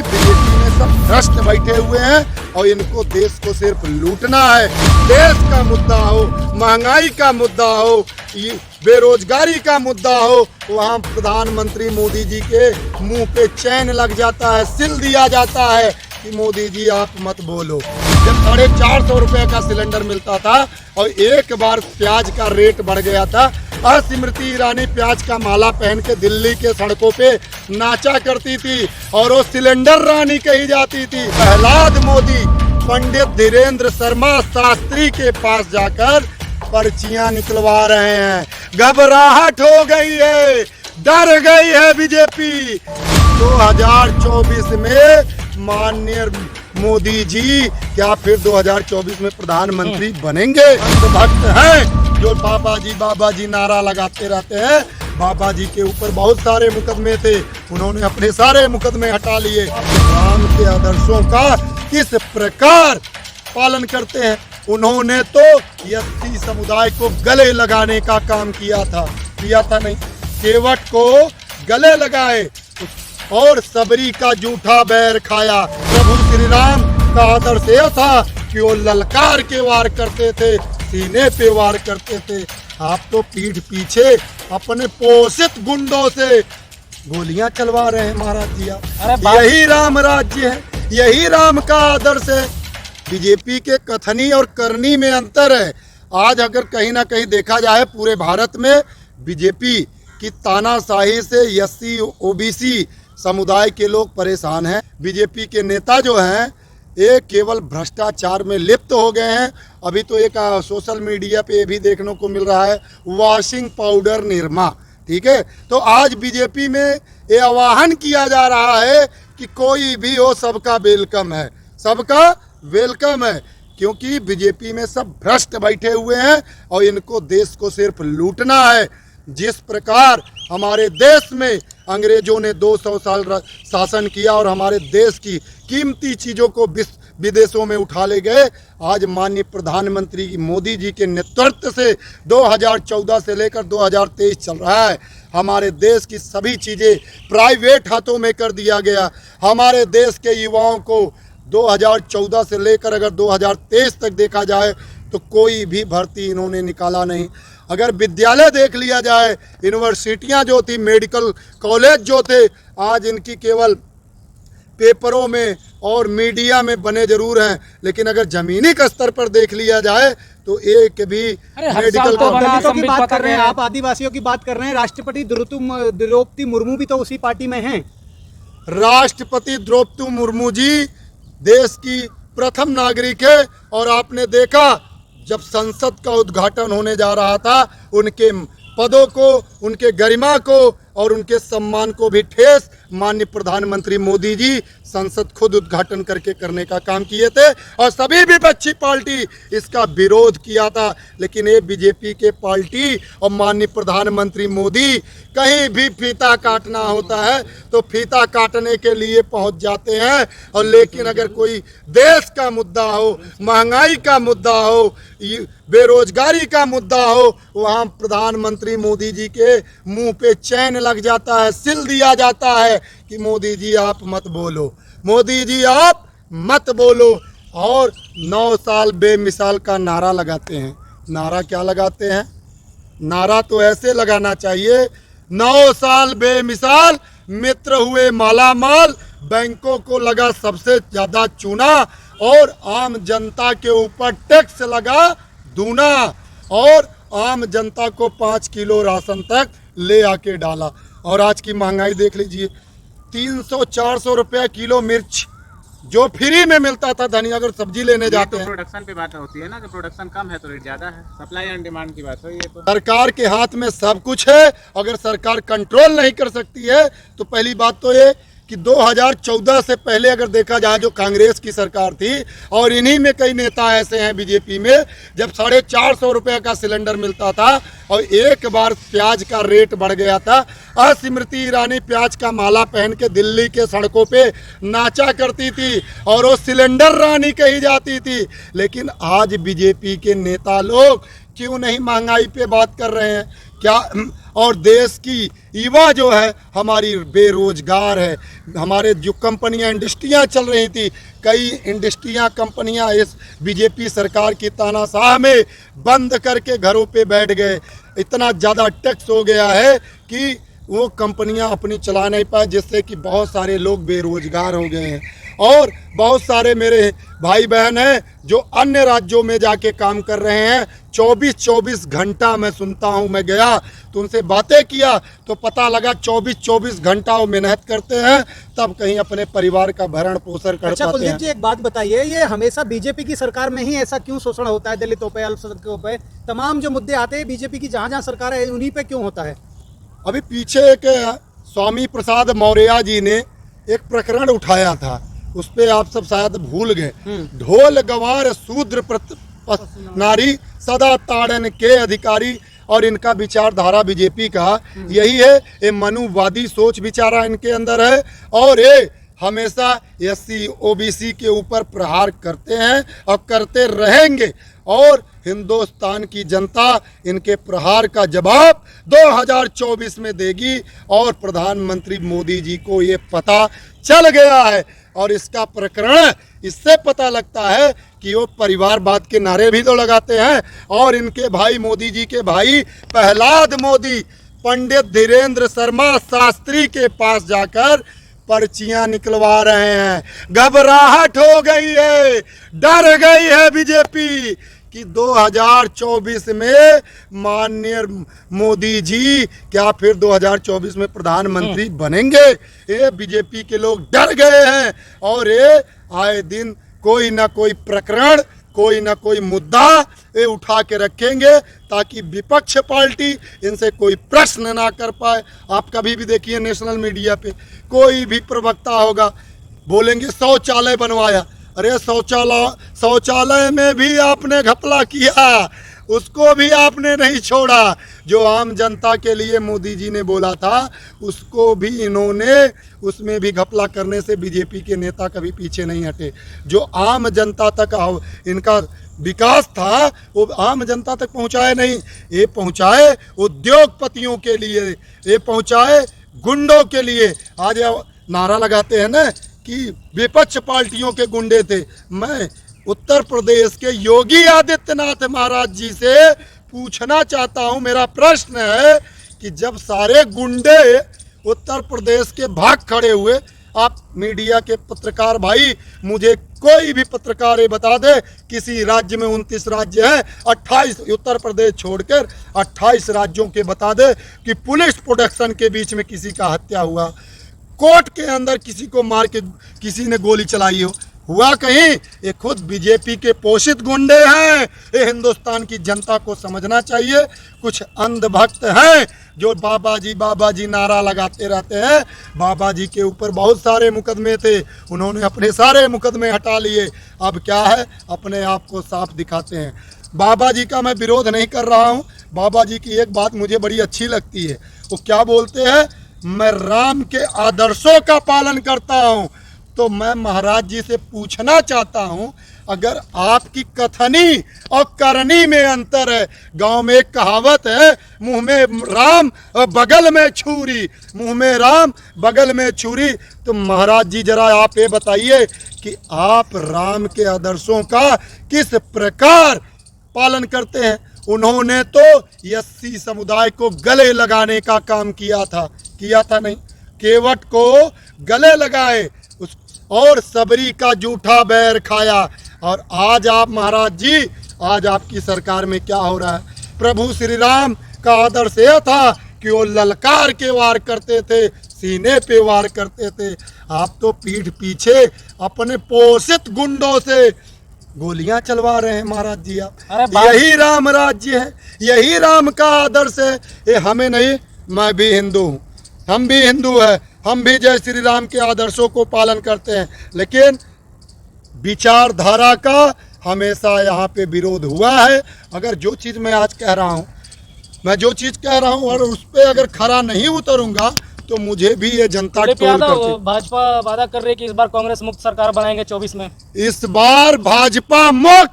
BJP में सब भ्रष्ट बैठे हुए हैं और इनको देश को सिर्फ लूटना है। देश का मुद्दा हो, महंगाई का मुद्दा हो, बेरोजगारी का मुद्दा हो, वहाँ प्रधानमंत्री मोदी जी के मुंह पे चैन लग जाता है, सिल दिया जाता है कि मोदी जी आप मत बोलो। जब 450 रुपये का सिलेंडर मिलता था और एक बार प्याज का रेट बढ़ गया था, स्मृति ईरानी प्याज का माला पहन के दिल्ली के सड़कों पे नाचा करती थी और वो सिलेंडर रानी कही जाती थी। प्रहलाद मोदी पंडित धीरेन्द्र शर्मा शास्त्री के पास जाकर पर्चियां निकलवा रहे हैं। घबराहट हो गई है, डर गई है बीजेपी। 2024 में माननीय मोदी जी क्या फिर 2024 में प्रधानमंत्री बनेंगे? भक्त हैं जो बाबा जी नारा लगाते रहते हैं। बाबा जी के ऊपर बहुत सारे मुकदमे थे, उन्होंने अपने सारे मुकदमे हटा लिए। राम के आदर्शों का किस प्रकार पालन करते हैं? उन्होंने तो एससी समुदाय को गले लगाने का काम किया था नहीं, केवट को गले लगाए और सबरी का जूठा बैर खाया। प्रभु श्री राम का आदर्श यह था कि वो ललकार के वार करते थे, सीने पे वार करते थे। आप तो पीठ पीछे अपने पोषित गुंडों से गोलियां चलवा रहे हैं महाराज जी। यही राम राज्य है, यही राम का आदर्श है। बीजेपी के कथनी और करनी में अंतर है। आज अगर कहीं ना कहीं देखा जाए पूरे भारत में बीजेपी की तानाशाही से एससी ओबीसी समुदाय के लोग परेशान हैं। बीजेपी के नेता जो हैं ये केवल भ्रष्टाचार में लिप्त हो गए हैं। अभी तो एक सोशल मीडिया पे भी देखने को मिल रहा है वॉशिंग पाउडर निर्मा, ठीक है। तो आज बीजेपी में ये आह्वान किया जा रहा है कि कोई भी हो सबका वेलकम है, सबका वेलकम है, क्योंकि बीजेपी में सब भ्रष्ट बैठे हुए हैं और इनको देश को सिर्फ लूटना है। जिस प्रकार हमारे देश में अंग्रेजों ने 200 साल शासन किया और हमारे देश की कीमती चीज़ों को विदेशों में उठा ले गए, आज माननीय प्रधानमंत्री मोदी जी के नेतृत्व से 2014 से लेकर 2023 चल रहा है। हमारे देश की सभी चीज़ें प्राइवेट हाथों में कर दिया गया। हमारे देश के युवाओं को 2014 से लेकर अगर 2023 तक देखा जाए तो कोई भी भर्ती इन्होंने निकाला नहीं। अगर विद्यालय देख लिया जाए, यूनिवर्सिटियां जो थी, मेडिकल कॉलेज जो थे, आज इनकी केवल पेपरों में और मीडिया में बने जरूर हैं, लेकिन अगर जमीनी स्तर पर देख लिया जाए तो एक भी मेडिकल दलितों की बात कर रहे हैं आप, आदिवासियों की बात कर रहे हैं। राष्ट्रपति द्रौपदी मुर्मू भी तो उसी पार्टी में हैं। राष्ट्रपति द्रौपदी मुर्मू जी देश की प्रथम नागरिक है और आपने देखा जब संसद का उद्घाटन होने जा रहा था, उनके पदों को, उनके गरिमा को और उनके सम्मान को भी ठेस माननीय प्रधानमंत्री मोदी जी संसद खुद उद्घाटन करके करने का काम किए थे और सभी विपक्षी पार्टी इसका विरोध किया था। लेकिन ये बीजेपी के पार्टी और माननीय प्रधानमंत्री मोदी कहीं भी फीता काटना होता है तो फीता काटने के लिए पहुंच जाते हैं। और लेकिन अगर कोई देश का मुद्दा हो, महंगाई का मुद्दा हो, बेरोजगारी का मुद्दा हो, वहाँ प्रधानमंत्री मोदी जी के मुंह पे चैन लग जाता है, सिल दिया जाता है कि मोदी जी आप मत बोलो, मोदी जी आप मत बोलो। और 9 साल बेमिसाल का नारा लगाते हैं। नारा क्या लगाते हैं? नारा तो ऐसे लगाना चाहिए, 9 साल बेमिसाल, मित्र हुए मालामाल, बैंकों को लगा सबसे ज़्यादा चूना और आम जनता के ऊपर टैक्स लगा दूना और आम जनता को 5 किलो राशन तक ले आके डाला। और आज की महंगाई देख लीजिए, 300-400 रुपये किलो मिर्च जो फ्री में मिलता था धनिया, अगर सब्जी लेने जाते हैं। प्रोडक्शन पे बात होती है ना कि प्रोडक्शन कम है तो रेट ज्यादा है, सप्लाई एंड डिमांड की बात हो। ये तो सरकार के हाथ में सब कुछ है। अगर सरकार कंट्रोल नहीं कर सकती है तो पहली बात तो ये कि 2014 से पहले अगर देखा जाए जो कांग्रेस की सरकार थी, और इन्हीं में कई नेता ऐसे हैं बीजेपी में, जब 450 रुपये का सिलेंडर मिलता था और एक बार प्याज का रेट बढ़ गया था, स्मृति ईरानी प्याज का माला पहन के दिल्ली के सड़कों पे नाचा करती थी और वो सिलेंडर रानी कही जाती थी। लेकिन आज बीजेपी के नेता लोग क्यों नहीं महंगाई पे बात कर रहे हैं? क्या और देश की युवा जो है हमारी बेरोजगार है। हमारे जो कंपनियां इंडस्ट्रियां चल रही थी, कई इंडस्ट्रियां कंपनियां इस बीजेपी सरकार की तानाशाह में बंद करके घरों पे बैठ गए। इतना ज़्यादा टैक्स हो गया है कि वो कंपनियां अपनी चला नहीं पाए, जिससे कि बहुत सारे लोग बेरोजगार हो गए हैं। और बहुत सारे मेरे भाई बहन हैं जो अन्य राज्यों में जाके काम कर रहे हैं। 24-24 घंटा मैं सुनता हूं, मैं गया तो उनसे बातें किया तो पता लगा 24-24 घंटा वो मेहनत करते हैं, तब कहीं अपने परिवार का भरण पोषण कर अच्छा पाते कुलदीप हैं। जी, एक बात बताइए, ये हमेशा बीजेपी की सरकार में ही ऐसा क्यों शोषण होता है? दलितों पे, अल्पसंख्यकों पे, तमाम जो मुद्दे आते हैं बीजेपी की जहाँ जहाँ सरकार है उन्हीं पे क्यों होता है? अभी पीछे एक स्वामी प्रसाद मौर्य जी ने एक प्रकरण उठाया था, उस पे आप सब शायद भूल गए। ढोल गवार शूद्र नारी सदा ताड़न के अधिकारी, और इनका विचारधारा बीजेपी का यही है। ये मनुवादी सोच विचारा इनके अंदर है, और ये हमेशा एससी ओबीसी के ऊपर प्रहार करते हैं और करते रहेंगे। और हिंदुस्तान की जनता इनके प्रहार का जवाब 2024 में देगी, और प्रधानमंत्री मोदी जी को ये पता चल गया है। और इसका प्रकरण इससे पता लगता है कि वो परिवारवाद के नारे भी तो लगाते हैं, और इनके भाई मोदी जी के भाई प्रहलाद मोदी पंडित धीरेन्द्र शर्मा शास्त्री के पास जाकर पर्चियां निकलवा रहे हैं। घबराहट हो गई है, डर गई है बीजेपी कि 2024 में माननीय मोदी जी क्या फिर 2024 में प्रधानमंत्री बनेंगे। ये बीजेपी के लोग डर गए हैं, और ये आए दिन कोई ना कोई प्रकरण, कोई ना कोई मुद्दा ये उठा के रखेंगे, ताकि विपक्ष पार्टी इनसे कोई प्रश्न ना कर पाए। आप कभी भी देखिए नेशनल मीडिया पे कोई भी प्रवक्ता होगा, बोलेंगे शौचालय बनवाया। अरे शौचालय में भी आपने घपला किया, उसको भी आपने नहीं छोड़ा। जो आम जनता के लिए मोदी जी ने बोला था, उसको भी इन्होंने, उसमें भी घपला करने से बीजेपी के नेता कभी पीछे नहीं हटे। जो आम जनता तक इनका विकास था वो आम जनता तक पहुंचाए नहीं, ये पहुंचाए उद्योगपतियों के लिए, ये पहुंचाए गुंडों के लिए। आज नारा लगाते हैं ना कि विपक्ष पार्टियों के गुंडे थे। मैं उत्तर प्रदेश के योगी आदित्यनाथ महाराज जी से पूछना चाहता हूं, मेरा प्रश्न है कि जब सारे गुंडे उत्तर प्रदेश के भाग खड़े हुए, आप मीडिया के पत्रकार भाई, मुझे कोई भी पत्रकार ये बता दे किसी राज्य में 29 राज्य हैं, 28 उत्तर प्रदेश छोड़कर 28 राज्यों के बता दे कि पुलिस प्रोटेक्शन के बीच में किसी का हत्या हुआ, कोर्ट के अंदर किसी को मार के किसी ने गोली चलाई हो, हुआ कहीं? ये खुद बीजेपी के पोषित गुंडे हैं। ये हिंदुस्तान की जनता को समझना चाहिए। कुछ अंधभक्त हैं जो बाबा जी नारा लगाते रहते हैं। बाबा जी के ऊपर बहुत सारे मुकदमे थे, उन्होंने अपने सारे मुकदमे हटा लिए। अब क्या है, अपने आप को साफ दिखाते हैं। बाबा जी का मैं विरोध नहीं कर रहा हूँ। बाबा जी की एक बात मुझे बड़ी अच्छी लगती है, वो क्या बोलते हैं, मैं राम के आदर्शों का पालन करता हूँ। तो मैं महाराज जी से पूछना चाहता हूँ, अगर आपकी कथनी और करनी में अंतर है, गांव में एक कहावत है, मुंह में राम बगल में छुरी, मुंह में राम बगल में छुरी। तो महाराज जी जरा आप ये बताइए कि आप राम के आदर्शों का किस प्रकार पालन करते हैं। उन्होंने तो एससी समुदाय को गले लगाने का काम किया था नहीं, केवट को गले लगाए और सबरी का जूठा बैर खाया। और आज आप महाराज जी, आज आपकी सरकार में क्या हो रहा है? प्रभु श्री राम का आदर्श यह था कि वो ललकार के वार करते थे, सीने पे वार करते थे। आप तो पीठ पीछे अपने पोषित गुंडों से गोलियां चलवा रहे हैं महाराज जी। आप यही राम राज्य है, यही राम का आदर्श है। ये हमें नहीं, मैं भी हिंदू हूँ, हम भी हिंदू हैं, हम भी जय श्री राम के आदर्शों को पालन करते हैं, लेकिन विचारधारा का हमेशा यहाँ पे विरोध हुआ है। अगर जो चीज़ मैं आज कह रहा हूँ, मैं जो चीज़ कह रहा हूँ और उस पर अगर खरा नहीं उतरूंगा तो मुझे भी ये जनता भाजपा वादा कर रही है कि इस बार कांग्रेस मुक्त सरकार बनाएंगे 24 में। इस बार भाजपा मुक्त